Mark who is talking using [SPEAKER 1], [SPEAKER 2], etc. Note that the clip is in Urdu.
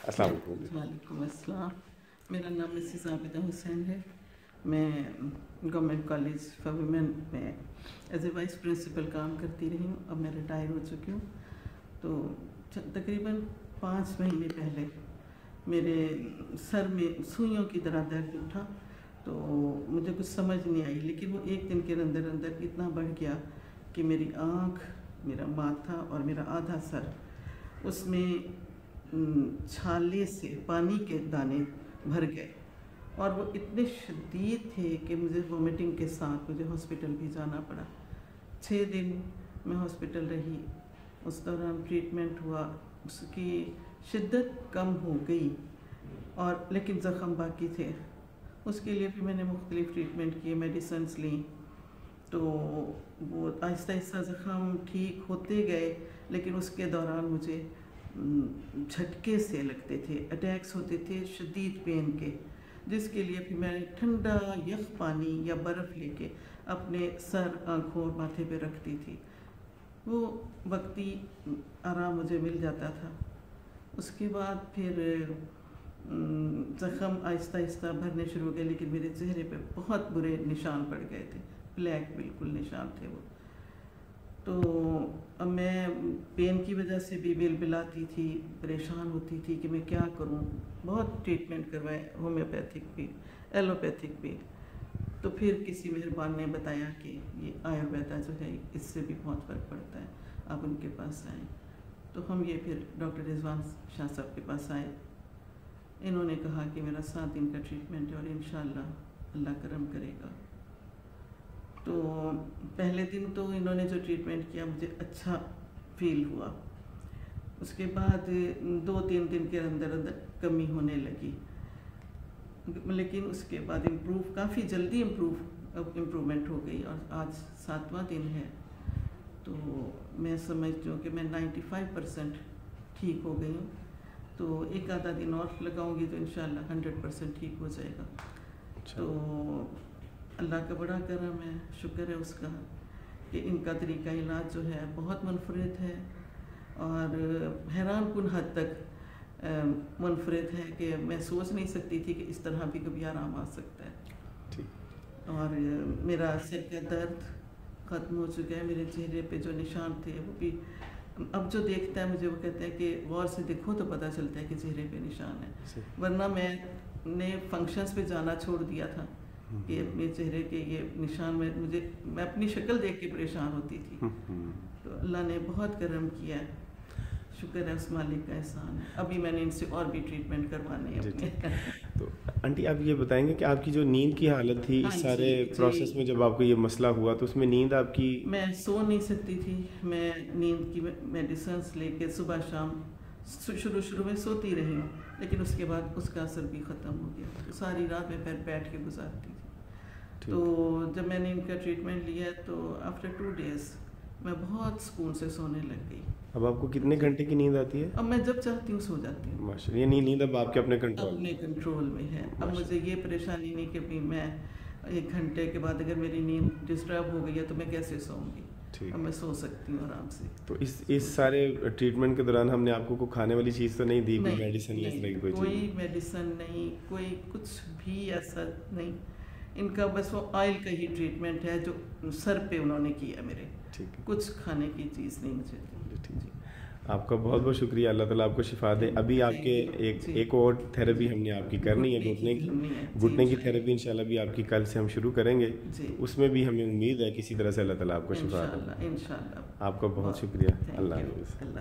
[SPEAKER 1] السلام علیکم۔
[SPEAKER 2] وعلیکم السلام، میرا نام مسز عابدہ حسین ہے۔ میں گورنمنٹ کالج فار ویمن میں ایز اے وائس پرنسپل کام کرتی رہی ہوں۔ اب میں ریٹائر ہو چکی ہوں۔ تو تقریباً 5 مہینے پہلے میرے سر میں سوئیوں کی طرح درد اٹھا، تو مجھے کچھ سمجھ نہیں آئی، لیکن وہ ایک دن کے اندر اتنا بڑھ گیا کہ میری آنکھ، میرا ماتھا اور میرا آدھا سر، اس میں چھالے سے پانی کے دانے بھر گئے، اور وہ اتنے شدید تھے کہ مجھے وومیٹنگ کے ساتھ مجھے ہاسپٹل بھی جانا پڑا۔ 6 دن میں ہاسپٹل رہی، اس دوران ٹریٹمنٹ ہوا، اس کی شدت کم ہو گئی، اور لیکن زخم باقی تھے۔ اس کے لیے بھی میں نے مختلف ٹریٹمنٹ کیے، میڈیسنس لیں، تو وہ آہستہ آہستہ زخم ٹھیک ہوتے گئے، لیکن اس کے دوران مجھے جھٹکے سے لگتے تھے، اٹیکس ہوتے تھے شدید پین کے، جس کے لیے پھر میں ٹھنڈا یخ پانی یا برف لے کے اپنے سر، آنکھوں اور ماتھے پہ رکھتی تھی۔ وہ وقتی آرام مجھے مل جاتا تھا۔ اس کے بعد پھر زخم آہستہ آہستہ بھرنے شروع ہو گئے، لیکن میرے چہرے پہ بہت برے نشان پڑ گئے تھے، بلیک بالکل نشان تھے وہ۔ تو اب میں پین کی وجہ سے بھی بلبلاتی تھی، پریشان ہوتی تھی کہ میں کیا کروں۔ بہت ٹریٹمنٹ کروائے، ہومیوپیتھک بھی، ایلوپیتھک بھی۔ تو پھر کسی مہربان نے بتایا کہ یہ آیورویدا جو ہے اس سے بھی بہت فرق پڑتا ہے، آپ ان کے پاس آئیں۔ تو ہم یہ پھر ڈاکٹر رضوان شاہ صاحب کے پاس آئے۔ انہوں نے کہا کہ میرا 7 دن کا ٹریٹمنٹ ہے اور انشاءاللہ اللہ کرم کرے گا۔ تو پہلے دن تو انہوں نے جو ٹریٹمنٹ کیا مجھے اچھا فیل ہوا۔ اس کے بعد 2-3 دن کے اندر کمی ہونے لگی، لیکن اس کے بعد کافی جلدی امپرومنٹ ہو گئی، اور آج 7واں دن ہے۔ تو میں سمجھتی ہوں کہ میں 95% ٹھیک ہو گئی ہوں۔ تو ایک آدھا دن اور لگاؤں گی تو انشاءاللہ 100% ٹھیک ہو جائے گا۔ تو اللہ کا بڑا کرم ہے، شکر ہے اس کا کہ ان کا طریقہ علاج جو ہے بہت منفرد ہے، اور حیران کن حد تک منفرد ہے کہ میں سوچ نہیں سکتی تھی کہ اس طرح بھی کبھی آرام آ سکتا ہے۔ اور میرا سر کا درد ختم ہو چکا ہے، میرے چہرے پہ جو نشان تھے وہ بھی اب جو دیکھتا ہے مجھے وہ کہتا ہے کہ غور سے دیکھو تو پتہ چلتا ہے کہ چہرے پہ نشان ہے، ورنہ میں نے فنکشنز پہ جانا چھوڑ دیا تھا کہ اپنے چہرے کے یہ نشان میں اپنی شکل دیکھ کے پریشان ہوتی تھی۔ تو اللہ نے بہت کرم کیا ہے، شکر ہے اس مالک کا احسان ہے۔ ابھی میں نے ان سے اور بھی ٹریٹمنٹ کروانے ہیں۔
[SPEAKER 1] تو آنٹی آپ یہ بتائیں گے کہ آپ کی جو نیند کی حالت تھی اس سارے پروسیس میں، جب آپ کو یہ مسئلہ ہوا تو اس میں نیند آپ کی؟
[SPEAKER 2] میں سو نہیں سکتی تھی، میں نیند کی میڈیسنس لے کے صبح شام شروع میں سوتی رہی ہوں، لیکن اس کے بعد اس کا اثر بھی ختم ہو گیا۔ ساری رات میں پھر بیٹھ کے گزارتی تھی۔ تو جب میں نے ان کا ٹریٹمنٹ لیا تو آفٹر 2 days میں بہت سکون سے سونے لگ گئی۔
[SPEAKER 1] اب آپ کو کتنے گھنٹے کی نیند آتی ہے؟
[SPEAKER 2] اب میں جب چاہتی ہوں سو جاتی ہوں۔
[SPEAKER 1] ماشاءاللہ، یہ نیند اب آپ کے اپنے
[SPEAKER 2] کنٹرول میں ہے۔ اب مجھے یہ پریشانی نہیں کہ بھی میں 1 گھنٹے کے بعد اگر میری نیند ڈسٹرب ہو گئی ہے تو میں کیسے سوؤں گی، اب میں سو سکتی ہوں آرام سے۔
[SPEAKER 1] تو اس سارے ٹریٹمنٹ کے دوران ہم نے آپ کو کھانے والی چیز تو نہیں دی؟ کوئی میڈیسن؟
[SPEAKER 2] کوئی میڈیسن نہیں، کوئی کچھ بھی ایسا نہیں۔ ان کا بس وہ آئل کا ہی ٹریٹمنٹ ہے جو سر پہ انہوں نے کیا میرے، کچھ کھانے کی چیز نہیں مجھے دی۔
[SPEAKER 1] آپ کا بہت بہت شکریہ، اللہ تعالیٰ آپ کو شفا دے۔ ابھی آپ کے ایک اور تھیراپی ہم نے آپ کی کرنی ہے، گھٹنے کی تھیراپی انشاءاللہ بھی آپ کی کل سے ہم شروع کریں گے۔ اس میں بھی ہمیں امید ہے کسی طرح سے اللہ تعالیٰ آپ کو شفا دے۔
[SPEAKER 2] انشاءاللہ۔
[SPEAKER 1] آپ کا بہت شکریہ، اللہ حافظ۔